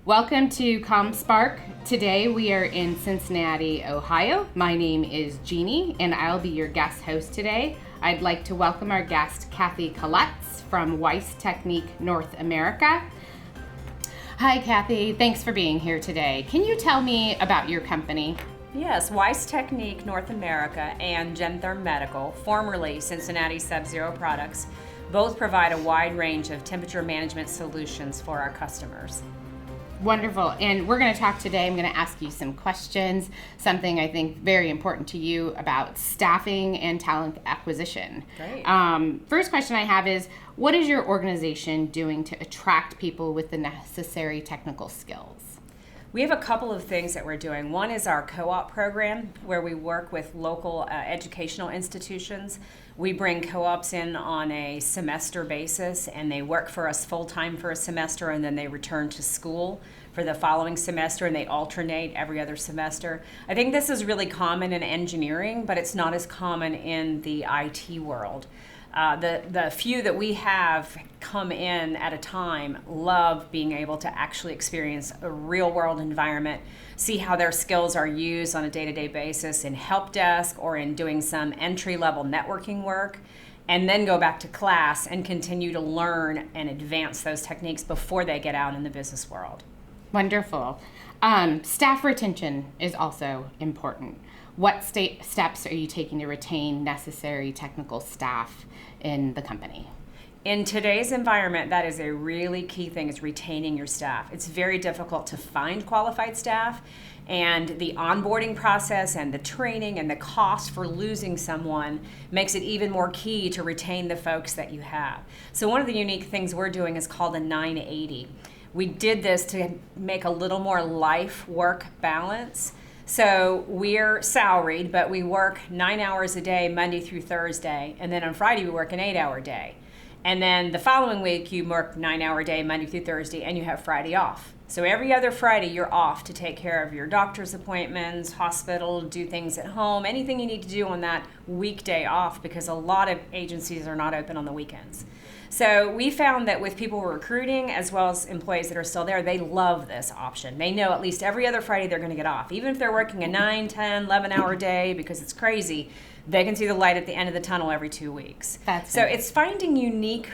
Welcome to ComSpark. Today we are in Cincinnati, Ohio. My name is Geni and I'll be your guest host today. I'd like to welcome our guest, Cathy Coletts from Weiss Technik North America. Hi, Cathy. Thanks for being here today. Can you tell me about your company? Yes, Weiss Technik North America and Gentherm Medical, formerly Cincinnati Sub-Zero Products, both provide a wide range of temperature management solutions for our customers. Wonderful. And we're going to talk today. I'm going to ask you some questions, something I think very important to you about staffing and talent acquisition. Great. First question I have is, what is your organization doing to attract people with the necessary technical skills? We have a couple of things that we're doing. One is our co-op program, where we work with local educational institutions. We bring co-ops in on a semester basis, and they work for us full-time for a semester, and then they return to school for the following semester, and they alternate every other semester. I think this is really common in engineering, but it's not as common in the IT world. The few that we have come in at a time love being able to actually experience a real world environment, see how their skills are used on a day-to-day basis in help desk or in doing some entry-level networking work, and then go back to class and continue to learn and advance those techniques before they get out in the business world. Wonderful. Staff retention is also important. What steps are you taking to retain necessary technical staff in the company? In today's environment, that is a really key thing, is retaining your staff. It's very difficult to find qualified staff, and the onboarding process and the training and the cost for losing someone makes it even more key to retain the folks that you have. So one of the unique things we're doing is called a 980. We did this to make a little more life-work balance. So we're salaried, but we work 9 hours a day, Monday through Thursday, and then on Friday we work an 8-hour day. And then the following week you work 9-hour day, Monday through Thursday, and you have Friday off. So every other Friday you're off to take care of your doctor's appointments, hospital, do things at home, anything you need to do on that weekday off, because a lot of agencies are not open on the weekends. So we found that with people we're recruiting, as well as employees that are still there, they love this option. They know at least every other Friday they're going to get off. Even if they're working a 9, 10, 11-hour day because it's crazy, they can see the light at the end of the tunnel every 2 weeks. So it's finding unique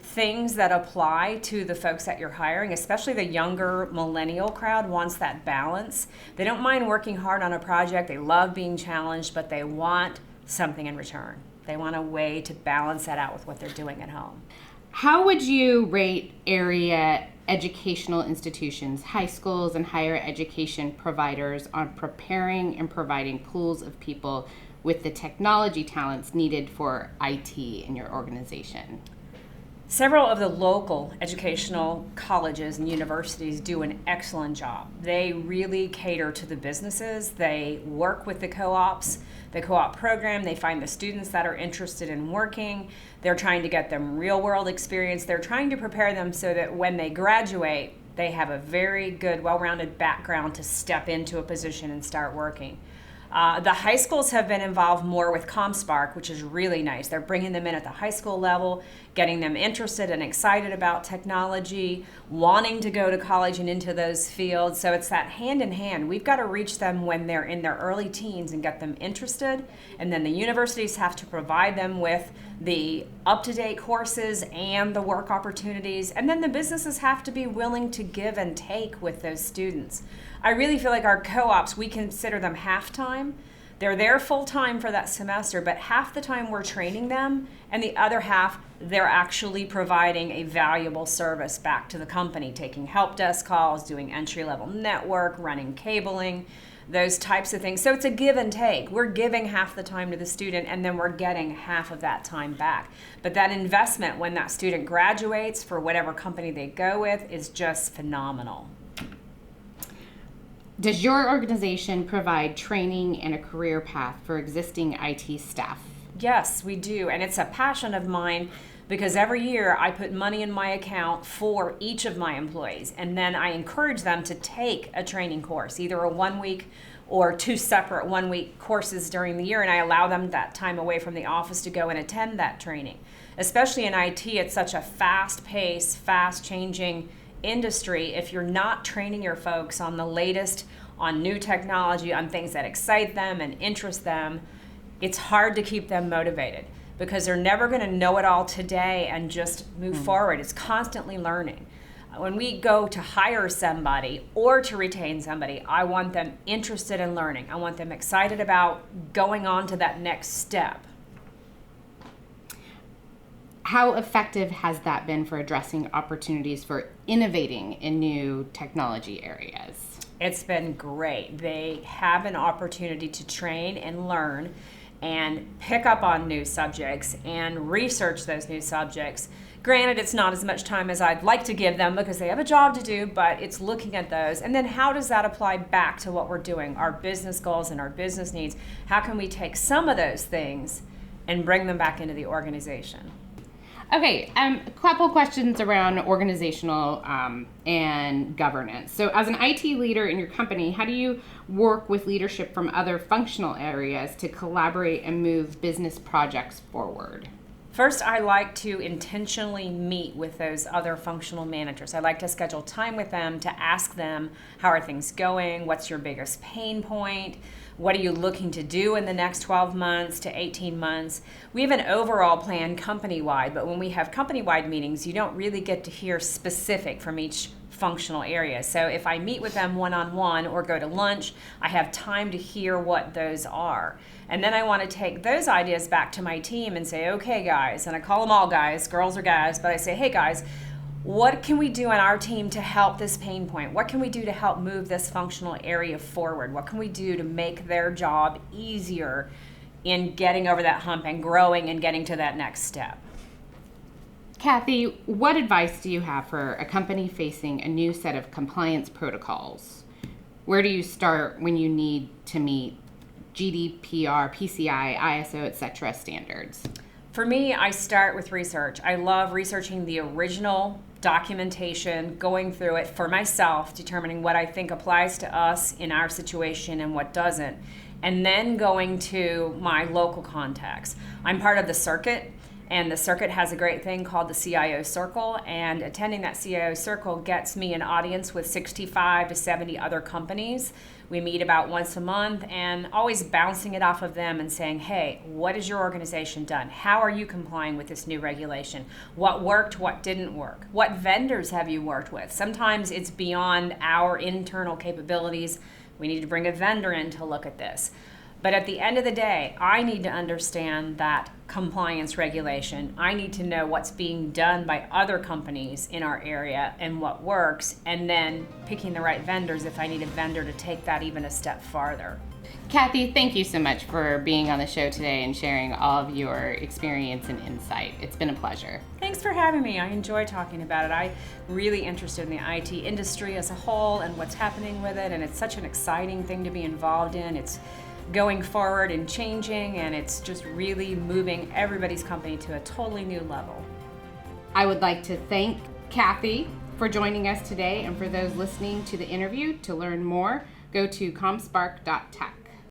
things that apply to the folks that you're hiring, especially the younger millennial crowd wants that balance. They don't mind working hard on a project. They love being challenged, but they want something in return. They want a way to balance that out with what they're doing at home. How would you rate area educational institutions, high schools and higher education providers on preparing and providing pools of people with the technology talents needed for IT in your organization? Several of the local educational colleges and universities do an excellent job. They really cater to the businesses. They work with the co-ops, the co-op program. They find the students that are interested in working. They're trying to get them real world experience. They're trying to prepare them so that when they graduate, they have a very good, well-rounded background to step into a position and start working. The high schools have been involved more with ComSpark, which is really nice. They're bringing them in at the high school level, getting them interested and excited about technology, wanting to go to college and into those fields. So it's that hand in hand. We've got to reach them when they're in their early teens and get them interested. And then the universities have to provide them with the up-to-date courses and the work opportunities. And then the businesses have to be willing to give and take with those students. I really feel like our co-ops, we consider them half-time. They're there full-time for that semester, but half the time we're training them, and the other half, they're actually providing a valuable service back to the company, taking help desk calls, doing entry-level network, running cabling, those types of things. So it's a give and take. We're giving half the time to the student, and then we're getting half of that time back. But that investment when that student graduates for whatever company they go with is just phenomenal. Does your organization provide training and a career path for existing IT staff? Yes, we do, and it's a passion of mine because every year I put money in my account for each of my employees, and then I encourage them to take a training course, either a 1 week or 2 separate 1 week courses during the year, and I allow them that time away from the office to go and attend that training. Especially in IT, it's such a fast-paced, fast-changing industry, if you're not training your folks on the latest, on new technology, on things that excite them and interest them, it's hard to keep them motivated because they're never going to know it all today and just move forward. It's constantly learning. When we go to hire somebody or to retain somebody, I want them interested in learning. I want them excited about going on to that next step. How effective has that been for addressing opportunities for innovating in new technology areas? It's been great. They have an opportunity to train and learn and pick up on new subjects and research those new subjects. Granted, it's not as much time as I'd like to give them because they have a job to do, but it's looking at those. And then how does that apply back to what we're doing, our business goals and our business needs? How can we take some of those things and bring them back into the organization? Okay, a couple questions around organizational and governance. So as an IT leader in your company, how do you work with leadership from other functional areas to collaborate and move business projects forward? First, I like to intentionally meet with those other functional managers. I like to schedule time with them to ask them, how are things going? What's your biggest pain point? What are you looking to do in the next 12 months to 18 months? We have an overall plan company-wide, but when we have company-wide meetings, you don't really get to hear specific from each functional area. So if I meet with them one-on-one or go to lunch, I have time to hear what those are. And then I want to take those ideas back to my team and say, okay, guys, and I call them all guys, girls or guys, but I say, hey, guys, what can we do on our team to help this pain point? What can we do to help move this functional area forward? What can we do to make their job easier in getting over that hump and growing and getting to that next step? Cathy, what advice do you have for a company facing a new set of compliance protocols? Where do you start when you need to meet GDPR, PCI, ISO, etc. standards? For me, I start with research. I love researching the original documentation, going through it for myself, determining what I think applies to us in our situation and what doesn't, and then going to my local contacts. I'm part of the circuit, and the circuit has a great thing called the CIO Circle, and attending that CIO Circle gets me an audience with 65 to 70 other companies. We meet about once a month and always bouncing it off of them and saying, hey, what has your organization done? How are you complying with this new regulation? What worked, what didn't work? What vendors have you worked with? Sometimes it's beyond our internal capabilities. We need to bring a vendor in to look at this. But at the end of the day, I need to understand that compliance regulation. I need to know what's being done by other companies in our area and what works, and then picking the right vendors if I need a vendor to take that even a step farther. Cathy, thank you so much for being on the show today and sharing all of your experience and insight. It's been a pleasure. Thanks for having me. I enjoy talking about it. I'm really interested in the IT industry as a whole and what's happening with it, and it's such an exciting thing to be involved in. It's going forward and changing, and it's just really moving everybody's company to a totally new level. I would like to thank Cathy for joining us today, and for those listening to the interview, to learn more, go to comspark.tech.